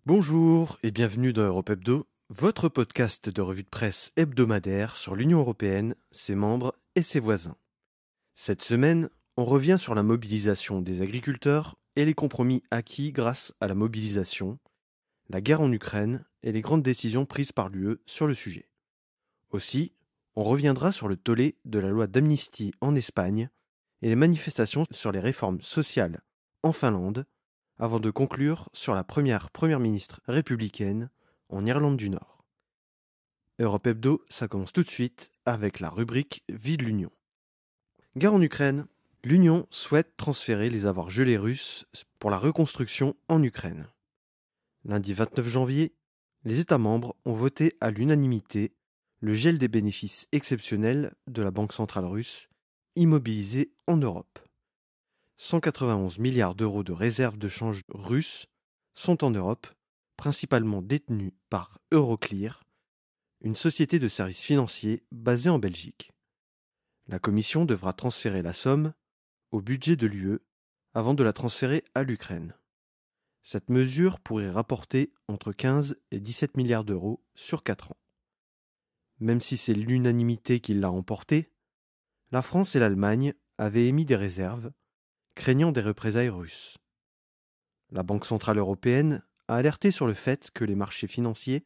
Bonjour et bienvenue dans Europe Hebdo, votre podcast de revue de presse hebdomadaire sur l'Union européenne, ses membres et ses voisins. Cette semaine, on revient sur la mobilisation des agriculteurs et les compromis acquis grâce à la mobilisation, la guerre en Ukraine et les grandes décisions prises par l'UE sur le sujet. Aussi, on reviendra sur le tollé de la loi d'amnistie en Espagne et les manifestations sur les réformes sociales en Finlande, avant de conclure sur la première ministre républicaine en Irlande du Nord. Europe Hebdo, ça commence tout de suite avec la rubrique Vie de l'Union. Guerre en Ukraine. L'Union souhaite transférer les avoirs gelés russes pour la reconstruction en Ukraine. Lundi 29 janvier, les États membres ont voté à l'unanimité le gel des bénéfices exceptionnels de la Banque centrale russe immobilisée en Europe. 191 milliards d'euros de réserves de change russes sont en Europe, principalement détenues par Euroclear, une société de services financiers basée en Belgique. La Commission devra transférer la somme au budget de l'UE avant de la transférer à l'Ukraine. Cette mesure pourrait rapporter entre 15 et 17 milliards d'euros sur 4 ans. Même si c'est l'unanimité qui l'a emporté, la France et l'Allemagne avaient émis des réserves, craignant des représailles russes. La Banque centrale européenne a alerté sur le fait que les marchés financiers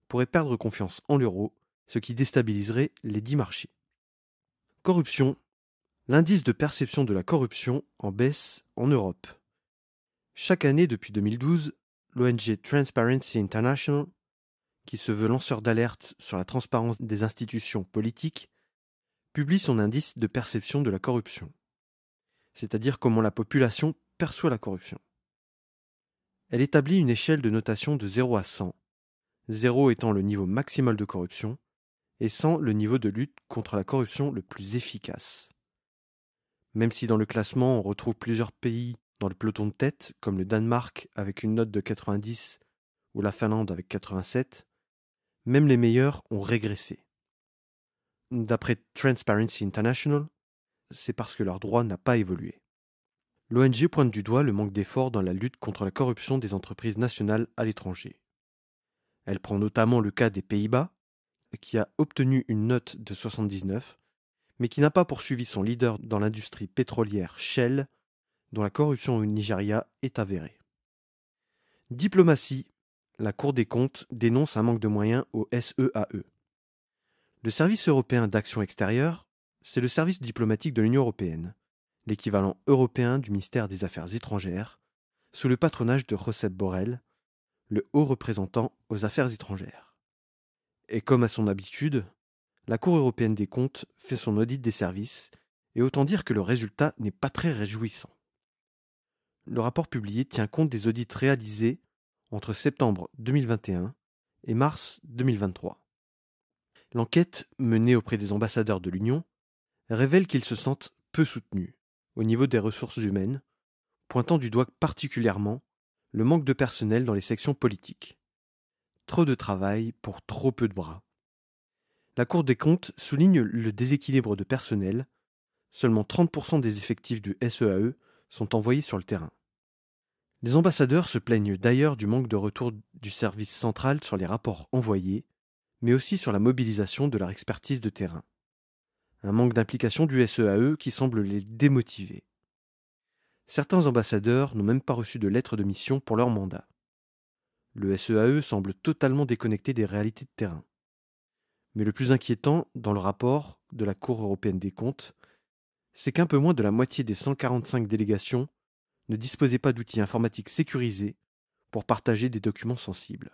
pourraient perdre confiance en l'euro, ce qui déstabiliserait les 10 marchés. Corruption. L'indice de perception de la corruption en baisse en Europe. Chaque année depuis 2012, l'ONG Transparency International, qui se veut lanceur d'alerte sur la transparence des institutions politiques, publie son indice de perception de la corruption, c'est-à-dire comment la population perçoit la corruption. Elle établit une échelle de notation de 0 à 100, 0 étant le niveau maximal de corruption et 100 le niveau de lutte contre la corruption le plus efficace. Même si dans le classement on retrouve plusieurs pays dans le peloton de tête, comme le Danemark avec une note de 90 ou la Finlande avec 87, même les meilleurs ont régressé. D'après Transparency International, c'est parce que leur droit n'a pas évolué. L'ONG pointe du doigt le manque d'efforts dans la lutte contre la corruption des entreprises nationales à l'étranger. Elle prend notamment le cas des Pays-Bas, qui a obtenu une note de 79, mais qui n'a pas poursuivi son leader dans l'industrie pétrolière Shell, dont la corruption au Nigeria est avérée. Diplomatie. La Cour des comptes dénonce un manque de moyens au SEAE. Le Service européen d'action extérieure, c'est le service diplomatique de l'Union européenne, l'équivalent européen du ministère des Affaires étrangères, sous le patronage de Josep Borrell, le haut représentant aux affaires étrangères. Et comme à son habitude, la Cour européenne des comptes fait son audit des services, et autant dire que le résultat n'est pas très réjouissant. Le rapport publié tient compte des audits réalisés entre septembre 2021 et mars 2023. L'enquête, menée auprès des ambassadeurs de l'Union, révèle qu'ils se sentent peu soutenus au niveau des ressources humaines, pointant du doigt particulièrement le manque de personnel dans les sections politiques. Trop de travail pour trop peu de bras. La Cour des comptes souligne le déséquilibre de personnel. Seulement 30% des effectifs du SEAE sont envoyés sur le terrain. Les ambassadeurs se plaignent d'ailleurs du manque de retour du service central sur les rapports envoyés, mais aussi sur la mobilisation de leur expertise de terrain. Un manque d'implication du SEAE qui semble les démotiver. Certains ambassadeurs n'ont même pas reçu de lettre de mission pour leur mandat. Le SEAE semble totalement déconnecté des réalités de terrain. Mais le plus inquiétant, dans le rapport de la Cour européenne des comptes, c'est qu'un peu moins de la moitié des 145 délégations ne disposaient pas d'outils informatiques sécurisés pour partager des documents sensibles.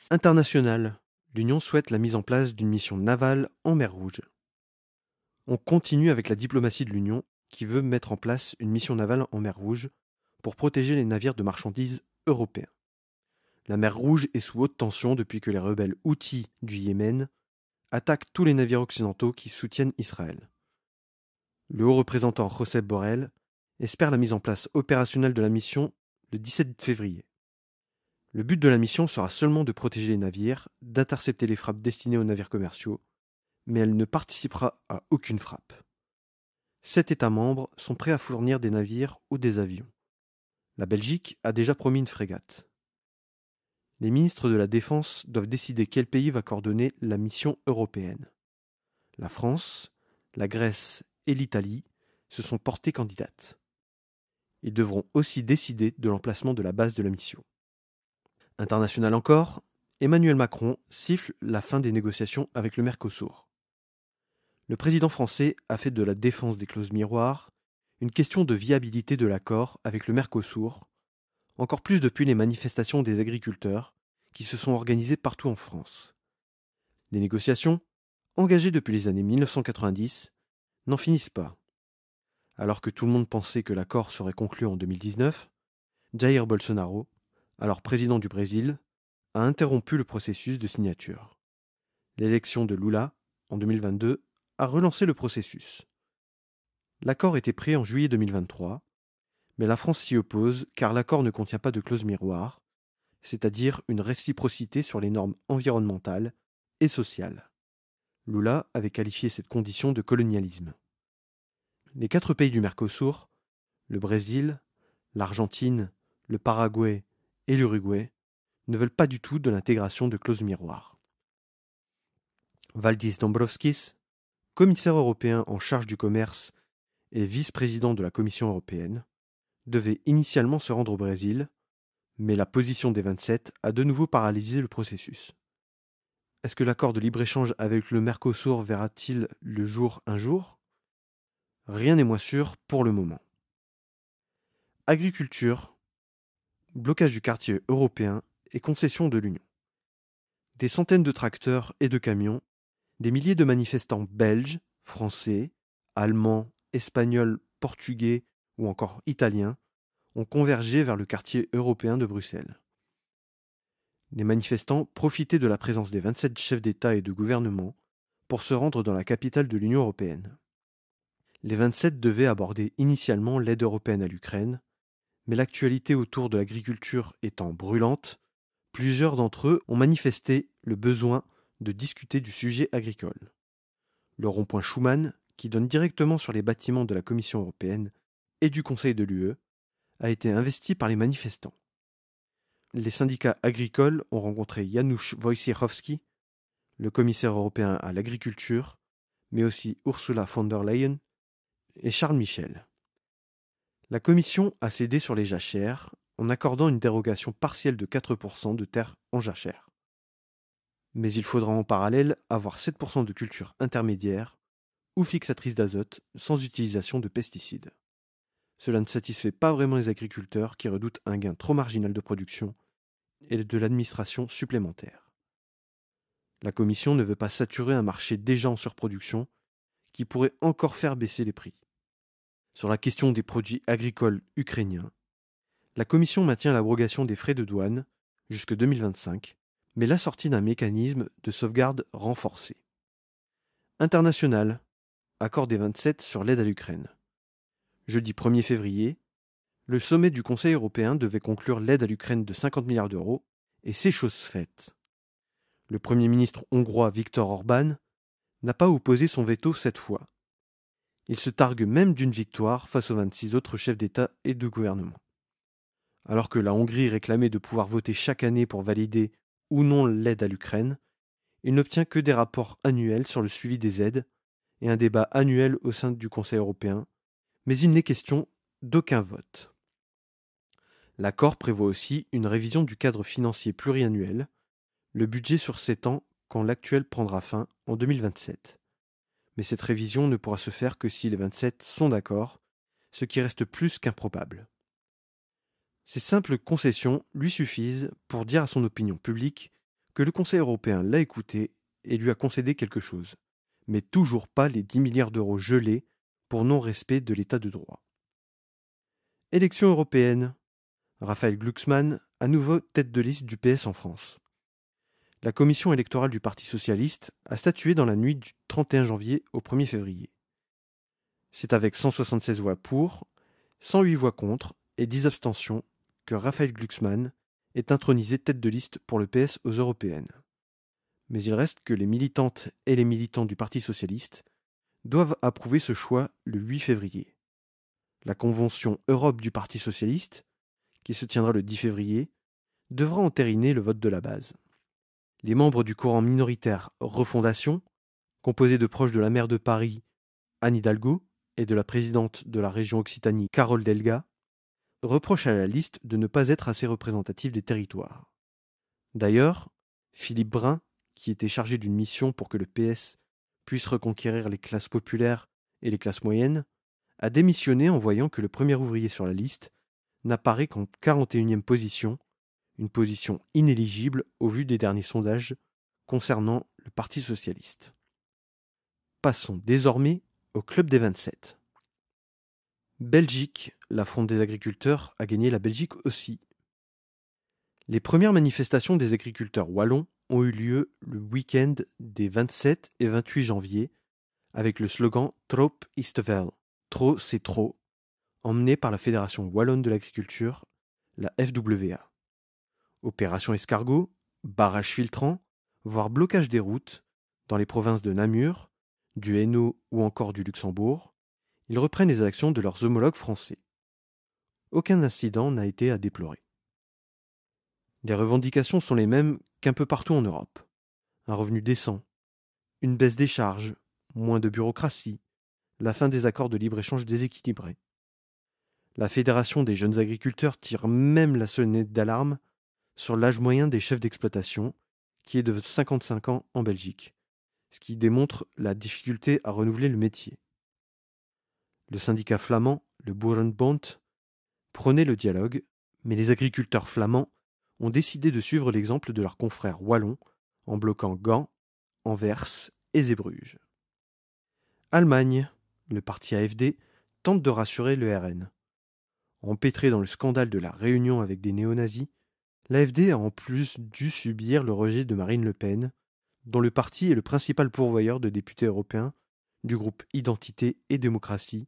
International. L'Union souhaite la mise en place d'une mission navale en mer Rouge. On continue avec la diplomatie de l'Union qui veut mettre en place une mission navale en mer Rouge pour protéger les navires de marchandises européens. La mer Rouge est sous haute tension depuis que les rebelles Houthis du Yémen attaquent tous les navires occidentaux qui soutiennent Israël. Le haut représentant Josep Borrell espère la mise en place opérationnelle de la mission le 17 février. Le but de la mission sera seulement de protéger les navires, d'intercepter les frappes destinées aux navires commerciaux, mais elle ne participera à aucune frappe. 7 États membres sont prêts à fournir des navires ou des avions. La Belgique a déjà promis une frégate. Les ministres de la Défense doivent décider quel pays va coordonner la mission européenne. La France, la Grèce et l'Italie se sont portées candidates. Ils devront aussi décider de l'emplacement de la base de la mission. International encore, Emmanuel Macron siffle la fin des négociations avec le Mercosur. Le président français a fait de la défense des clauses miroirs une question de viabilité de l'accord avec le Mercosur, encore plus depuis les manifestations des agriculteurs qui se sont organisées partout en France. Les négociations, engagées depuis les années 1990, n'en finissent pas. Alors que tout le monde pensait que l'accord serait conclu en 2019, Jair Bolsonaro, alors président du Brésil, a interrompu le processus de signature. L'élection de Lula, en 2022, a relancé le processus. L'accord était prêt en juillet 2023, mais la France s'y oppose car l'accord ne contient pas de clause miroir, c'est-à-dire une réciprocité sur les normes environnementales et sociales. Lula avait qualifié cette condition de colonialisme. Les 4 pays du Mercosur, le Brésil, l'Argentine, le Paraguay et l'Uruguay, ne veulent pas du tout de l'intégration de clauses miroirs. Valdis Dombrovskis, commissaire européen en charge du commerce et vice-président de la Commission européenne, devait initialement se rendre au Brésil, mais la position des 27 a de nouveau paralysé le processus. Est-ce que l'accord de libre-échange avec le Mercosur verra-t-il le jour un jour ? Rien n'est moins sûr pour le moment. Agriculture, blocage du quartier européen et concession de l'Union. Des centaines de tracteurs et de camions, des milliers de manifestants belges, français, allemands, espagnols, portugais ou encore italiens ont convergé vers le quartier européen de Bruxelles. Les manifestants profitaient de la présence des 27 chefs d'État et de gouvernement pour se rendre dans la capitale de l'Union européenne. Les 27 devaient aborder initialement l'aide européenne à l'Ukraine, mais l'actualité autour de l'agriculture étant brûlante, plusieurs d'entre eux ont manifesté le besoin de discuter du sujet agricole. Le rond-point Schuman, qui donne directement sur les bâtiments de la Commission européenne et du Conseil de l'UE, a été investi par les manifestants. Les syndicats agricoles ont rencontré Janusz Wojciechowski, le commissaire européen à l'agriculture, mais aussi Ursula von der Leyen et Charles Michel. La Commission a cédé sur les jachères en accordant une dérogation partielle de 4% de terres en jachère. Mais il faudra en parallèle avoir 7% de cultures intermédiaires ou fixatrices d'azote sans utilisation de pesticides. Cela ne satisfait pas vraiment les agriculteurs qui redoutent un gain trop marginal de production et de l'administration supplémentaire. La Commission ne veut pas saturer un marché déjà en surproduction qui pourrait encore faire baisser les prix. Sur la question des produits agricoles ukrainiens, la Commission maintient l'abrogation des frais de douane jusque 2025, mais l'assortit d'un mécanisme de sauvegarde renforcé. International, accord des 27 sur l'aide à l'Ukraine. Jeudi 1er février, le sommet du Conseil européen devait conclure l'aide à l'Ukraine de 50 milliards d'euros, et c'est chose faite. Le Premier ministre hongrois Viktor Orban n'a pas opposé son veto cette fois. Il se targue même d'une victoire face aux 26 autres chefs d'État et de gouvernement. Alors que la Hongrie réclamait de pouvoir voter chaque année pour valider ou non l'aide à l'Ukraine, il n'obtient que des rapports annuels sur le suivi des aides et un débat annuel au sein du Conseil européen, mais il n'est question d'aucun vote. L'accord prévoit aussi une révision du cadre financier pluriannuel, le budget sur 7 ans quand l'actuel prendra fin en 2027. Mais cette révision ne pourra se faire que si les 27 sont d'accord, ce qui reste plus qu'improbable. Ces simples concessions lui suffisent pour dire à son opinion publique que le Conseil européen l'a écouté et lui a concédé quelque chose, mais toujours pas les 10 milliards d'euros gelés pour non-respect de l'état de droit. Élections européennes. Raphaël Glucksmann, à nouveau tête de liste du PS en France. La commission électorale du Parti socialiste a statué dans la nuit du 31 janvier au 1er février. C'est avec 176 voix pour, 108 voix contre et 10 abstentions que Raphaël Glucksmann est intronisé tête de liste pour le PS aux européennes. Mais il reste que les militantes et les militants du Parti socialiste doivent approuver ce choix le 8 février. La convention Europe du Parti socialiste, qui se tiendra le 10 février, devra entériner le vote de la base. Les membres du courant minoritaire Refondation, composé de proches de la maire de Paris, Anne Hidalgo, et de la présidente de la région Occitanie, Carole Delga, reprochent à la liste de ne pas être assez représentative des territoires. D'ailleurs, Philippe Brun, qui était chargé d'une mission pour que le PS puisse reconquérir les classes populaires et les classes moyennes, a démissionné en voyant que le premier ouvrier sur la liste n'apparaît qu'en 41e position, une position inéligible au vu des derniers sondages concernant le Parti socialiste. Passons désormais au Club des 27. Belgique, la Fronde des agriculteurs a gagné la Belgique aussi. Les premières manifestations des agriculteurs wallons ont eu lieu le week-end des 27 et 28 janvier avec le slogan Trop is te veel, trop c'est trop, emmené par la Fédération wallonne de l'agriculture, la FWA. Opération escargot, barrage filtrant, voire blocage des routes dans les provinces de Namur, du Hainaut ou encore du Luxembourg, ils reprennent les actions de leurs homologues français. Aucun incident n'a été à déplorer. Les revendications sont les mêmes qu'un peu partout en Europe. Un revenu décent, une baisse des charges, moins de bureaucratie, la fin des accords de libre-échange déséquilibrés. La Fédération des jeunes agriculteurs tire même la sonnette d'alarme sur l'âge moyen des chefs d'exploitation, qui est de 55 ans en Belgique, ce qui démontre la difficulté à renouveler le métier. Le syndicat flamand, le Boerenbond, prônait le dialogue, mais les agriculteurs flamands ont décidé de suivre l'exemple de leurs confrères wallons en bloquant Gand, Anvers et Zeebrugge. Allemagne, le parti AfD tente de rassurer le RN. Empêtré dans le scandale de la réunion avec des néo-nazis, l'AfD a en plus dû subir le rejet de Marine Le Pen, dont le parti est le principal pourvoyeur de députés européens du groupe Identité et démocratie,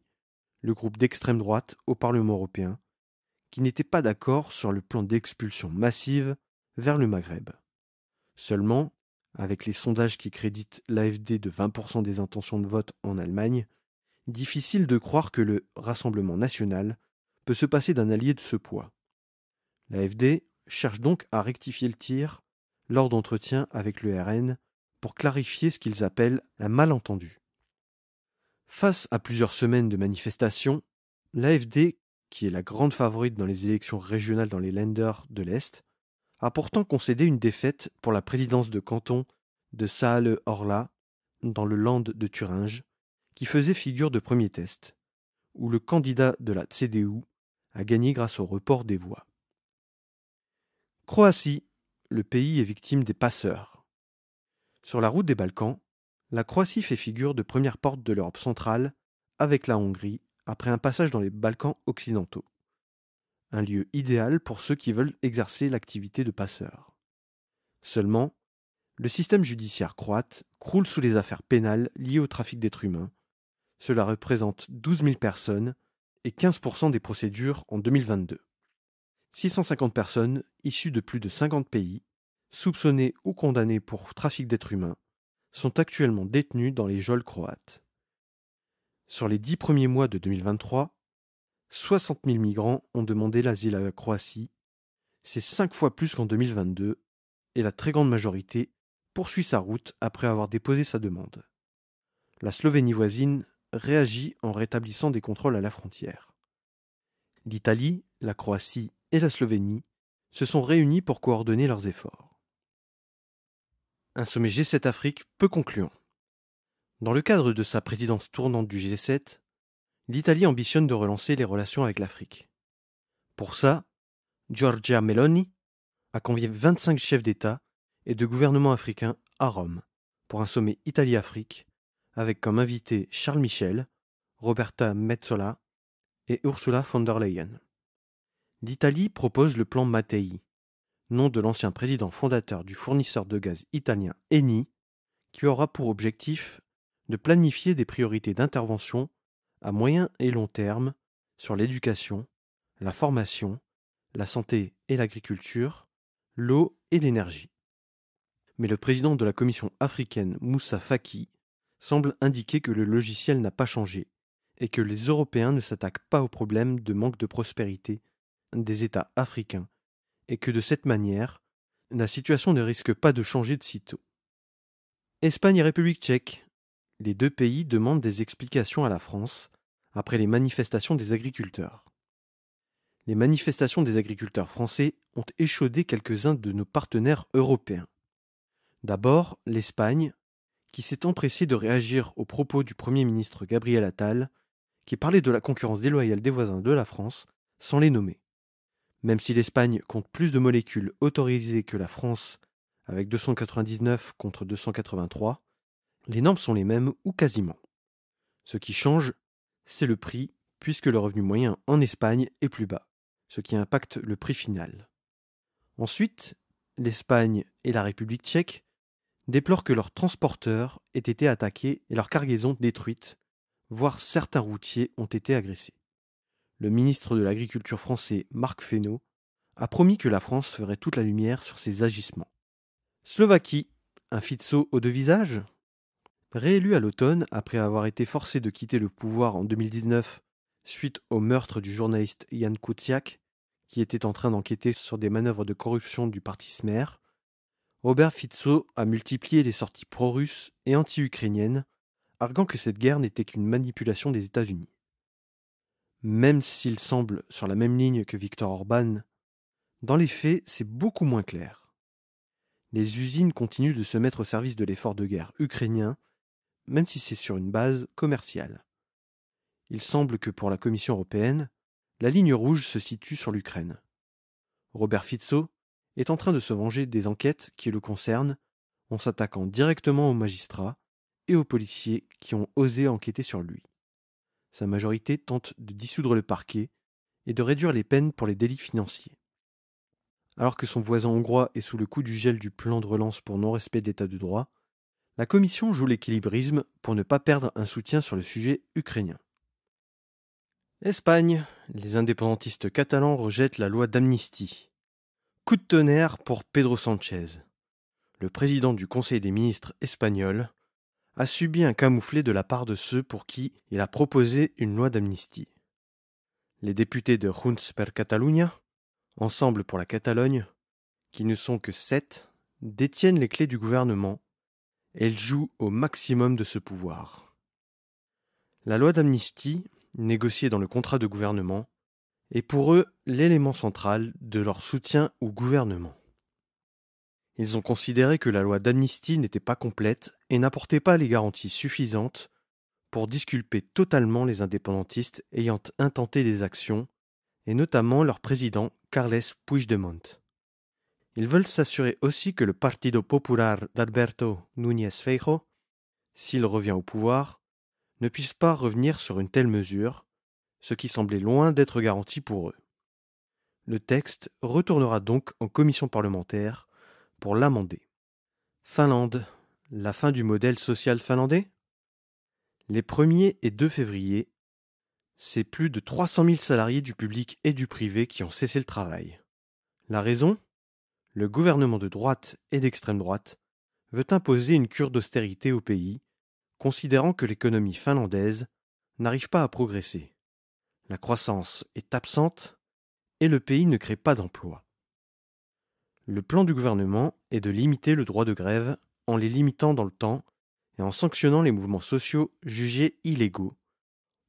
le groupe d'extrême droite au Parlement européen, qui n'était pas d'accord sur le plan d'expulsion massive vers le Maghreb. Seulement, avec les sondages qui créditent l'AfD de 20% des intentions de vote en Allemagne, difficile de croire que le Rassemblement national peut se passer d'un allié de ce poids. L'AfD cherche donc à rectifier le tir lors d'entretiens avec le RN pour clarifier ce qu'ils appellent un malentendu. Face à plusieurs semaines de manifestations, l'AfD, qui est la grande favorite dans les élections régionales dans les Länder de l'Est, a pourtant concédé une défaite pour la présidence de canton de Saale-Orla, dans le Land de Thuringe, qui faisait figure de premier test, où le candidat de la CDU a gagné grâce au report des voix. Croatie, le pays est victime des passeurs. Sur la route des Balkans, la Croatie fait figure de première porte de l'Europe centrale avec la Hongrie après un passage dans les Balkans occidentaux. Un lieu idéal pour ceux qui veulent exercer l'activité de passeur. Seulement, le système judiciaire croate croule sous les affaires pénales liées au trafic d'êtres humains. Cela représente 12 000 personnes et 15% des procédures en 2022. 650 personnes issues de plus de 50 pays, soupçonnées ou condamnées pour trafic d'êtres humains, sont actuellement détenues dans les geôles croates. Sur les 10 premiers mois de 2023, 60 000 migrants ont demandé l'asile à la Croatie. C'est 5 fois plus qu'en 2022, et la très grande majorité poursuit sa route après avoir déposé sa demande. La Slovénie voisine réagit en rétablissant des contrôles à la frontière. L'Italie, la Croatie et la Slovénie se sont réunis pour coordonner leurs efforts. Un sommet G7 Afrique peu concluant. Dans le cadre de sa présidence tournante du G7, l'Italie ambitionne de relancer les relations avec l'Afrique. Pour ça, Giorgia Meloni a convié 25 chefs d'État et de gouvernement africains à Rome pour un sommet Italie-Afrique avec comme invités Charles Michel, Roberta Metsola et Ursula von der Leyen. L'Italie propose le plan Mattei, nom de l'ancien président fondateur du fournisseur de gaz italien Eni, qui aura pour objectif de planifier des priorités d'intervention à moyen et long terme sur l'éducation, la formation, la santé et l'agriculture, l'eau et l'énergie. Mais le président de la Commission africaine, Moussa Faki, semble indiquer que le logiciel n'a pas changé et que les Européens ne s'attaquent pas au problème de manque de prospérité des États africains et que de cette manière, la situation ne risque pas de changer de sitôt. Espagne et République tchèque. Les deux pays demandent des explications à la France après les manifestations des agriculteurs. Les manifestations des agriculteurs français ont échaudé quelques-uns de nos partenaires européens. D'abord, l'Espagne, qui s'est empressée de réagir aux propos du Premier ministre Gabriel Attal, qui parlait de la concurrence déloyale des voisins de la France sans les nommer. Même si l'Espagne compte plus de molécules autorisées que la France, avec 299 contre 283, les normes sont les mêmes ou quasiment. Ce qui change, c'est le prix, puisque le revenu moyen en Espagne est plus bas, ce qui impacte le prix final. Ensuite, l'Espagne et la République tchèque déplorent que leurs transporteurs aient été attaqués et leurs cargaisons détruites, voire certains routiers ont été agressés. Le ministre de l'Agriculture français, Marc Fesneau, a promis que la France ferait toute la lumière sur ces agissements. Slovaquie, un Fico aux deux visages ? Réélu à l'automne après avoir été forcé de quitter le pouvoir en 2019 suite au meurtre du journaliste Jan Kuciak, qui était en train d'enquêter sur des manœuvres de corruption du parti Smer, Robert Fico a multiplié les sorties pro-russes et anti-ukrainiennes, arguant que cette guerre n'était qu'une manipulation des États-Unis. Même s'il semble sur la même ligne que Viktor Orban, dans les faits, c'est beaucoup moins clair. Les usines continuent de se mettre au service de l'effort de guerre ukrainien, même si c'est sur une base commerciale. Il semble que pour la Commission européenne, la ligne rouge se situe sur l'Ukraine. Robert Fico est en train de se venger des enquêtes qui le concernent en s'attaquant directement aux magistrats et aux policiers qui ont osé enquêter sur lui. Sa majorité tente de dissoudre le parquet et de réduire les peines pour les délits financiers. Alors que son voisin hongrois est sous le coup du gel du plan de relance pour non-respect de l'état de droit, la Commission joue l'équilibrisme pour ne pas perdre un soutien sur le sujet ukrainien. Espagne, les indépendantistes catalans rejettent la loi d'amnistie. Coup de tonnerre pour Pedro Sánchez. Le président du Conseil des ministres espagnol a subi un camouflet de la part de ceux pour qui il a proposé une loi d'amnistie. Les députés de Junts per Catalunya, Ensemble pour la Catalogne, qui ne sont que 7, détiennent les clés du gouvernement et ils jouent au maximum de ce pouvoir. La loi d'amnistie, négociée dans le contrat de gouvernement, est pour eux l'élément central de leur soutien au gouvernement. Ils ont considéré que la loi d'amnistie n'était pas complète et n'apportait pas les garanties suffisantes pour disculper totalement les indépendantistes ayant intenté des actions, et notamment leur président Carles Puigdemont. Ils veulent s'assurer aussi que le Partido Popular d'Alberto Núñez Feijóo, s'il revient au pouvoir, ne puisse pas revenir sur une telle mesure, ce qui semblait loin d'être garanti pour eux. Le texte retournera donc en commission parlementaire pour l'amender. Finlande, la fin du modèle social finlandais ? Les 1er et 2 février, c'est plus de 300 000 salariés du public et du privé qui ont cessé le travail. La raison ? Le gouvernement de droite et d'extrême droite veut imposer une cure d'austérité au pays, considérant que l'économie finlandaise n'arrive pas à progresser. La croissance est absente et le pays ne crée pas d'emplois. Le plan du gouvernement est de limiter le droit de grève en les limitant dans le temps et en sanctionnant les mouvements sociaux jugés illégaux,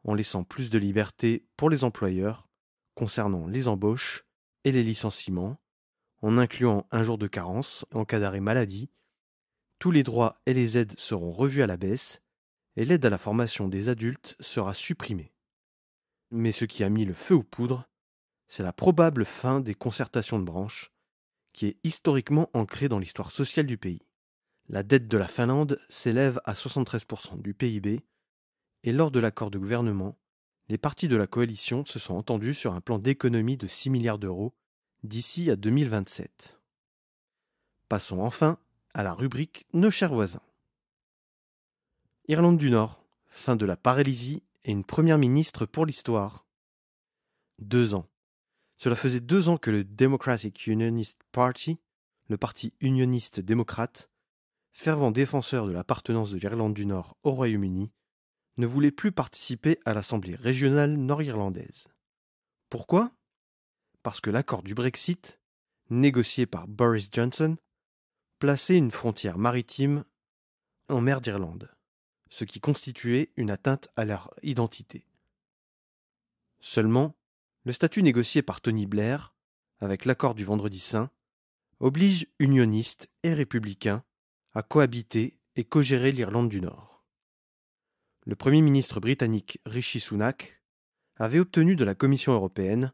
en laissant plus de liberté pour les employeurs concernant les embauches et les licenciements, en incluant un jour de carence en cas d'arrêt maladie. Tous les droits et les aides seront revus à la baisse et l'aide à la formation des adultes sera supprimée. Mais ce qui a mis le feu aux poudres, c'est la probable fin des concertations de branches, qui est historiquement ancrée dans l'histoire sociale du pays. La dette de la Finlande s'élève à 73% du PIB, et lors de l'accord de gouvernement, les partis de la coalition se sont entendus sur un plan d'économie de 6 milliards d'euros d'ici à 2027. Passons enfin à la rubrique Nos chers voisins. Irlande du Nord, fin de la paralysie et une première ministre pour l'histoire. 2 ans. Cela faisait 2 ans que le Democratic Unionist Party, le parti unioniste démocrate, fervent défenseur de l'appartenance de l'Irlande du Nord au Royaume-Uni, ne voulait plus participer à l'Assemblée régionale nord-irlandaise. Pourquoi ? Parce que l'accord du Brexit négocié par Boris Johnson, plaçait une frontière maritime en mer d'Irlande, ce qui constituait une atteinte à leur identité. Seulement, le statut négocié par Tony Blair, avec l'accord du Vendredi Saint, oblige unionistes et républicains à cohabiter et co-gérer l'Irlande du Nord. Le Premier ministre britannique Rishi Sunak avait obtenu de la Commission européenne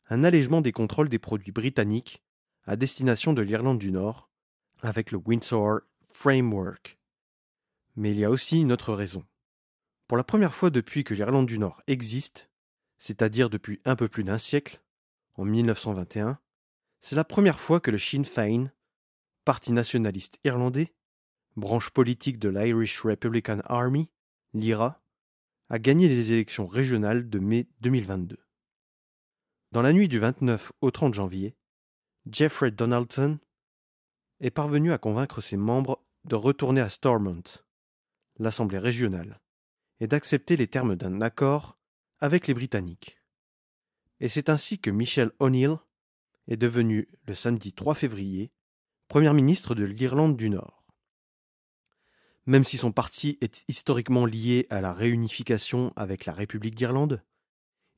un allègement des contrôles des produits britanniques à destination de l'Irlande du Nord avec le Windsor Framework. Mais il y a aussi une autre raison. Pour la première fois depuis que l'Irlande du Nord existe, c'est-à-dire depuis un peu plus d'un siècle, en 1921, c'est la première fois que le Sinn Féin, parti nationaliste irlandais, branche politique de l'Irish Republican Army, l'IRA, a gagné les élections régionales de mai 2022. Dans la nuit du 29 au 30 janvier, Jeffrey Donaldson est parvenu à convaincre ses membres de retourner à Stormont, l'Assemblée régionale, et d'accepter les termes d'un accord avec les Britanniques. Et c'est ainsi que Michelle O'Neill est devenue, le samedi 3 février, Premier ministre de l'Irlande du Nord. Même si son parti est historiquement lié à la réunification avec la République d'Irlande,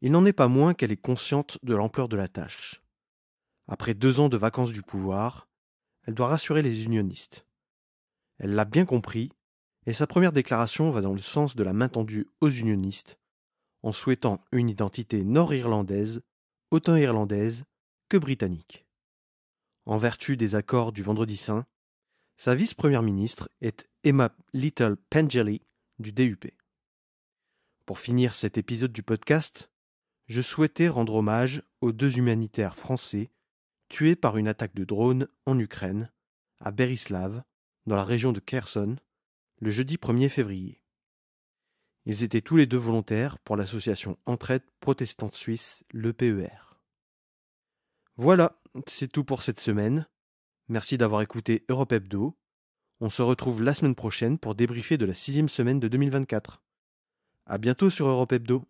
il n'en est pas moins qu'elle est consciente de l'ampleur de la tâche. Après 2 ans de vacances du pouvoir, elle doit rassurer les unionistes. Elle l'a bien compris, et sa première déclaration va dans le sens de la main tendue aux unionistes, en souhaitant une identité nord-irlandaise, autant irlandaise que britannique. En vertu des accords du Vendredi Saint, sa vice-première ministre est Emma Little-Pengelly du DUP. Pour finir cet épisode du podcast, je souhaitais rendre hommage aux 2 humanitaires français tués par une attaque de drone en Ukraine, à Berislav, dans la région de Kherson, le jeudi 1er février. Ils étaient tous les 2 volontaires pour l'association Entraide protestante suisse, l'EPER. Voilà, c'est tout pour cette semaine. Merci d'avoir écouté Europe Hebdo. On se retrouve la semaine prochaine pour débriefer de la 6e semaine de 2024. À bientôt sur Europe Hebdo.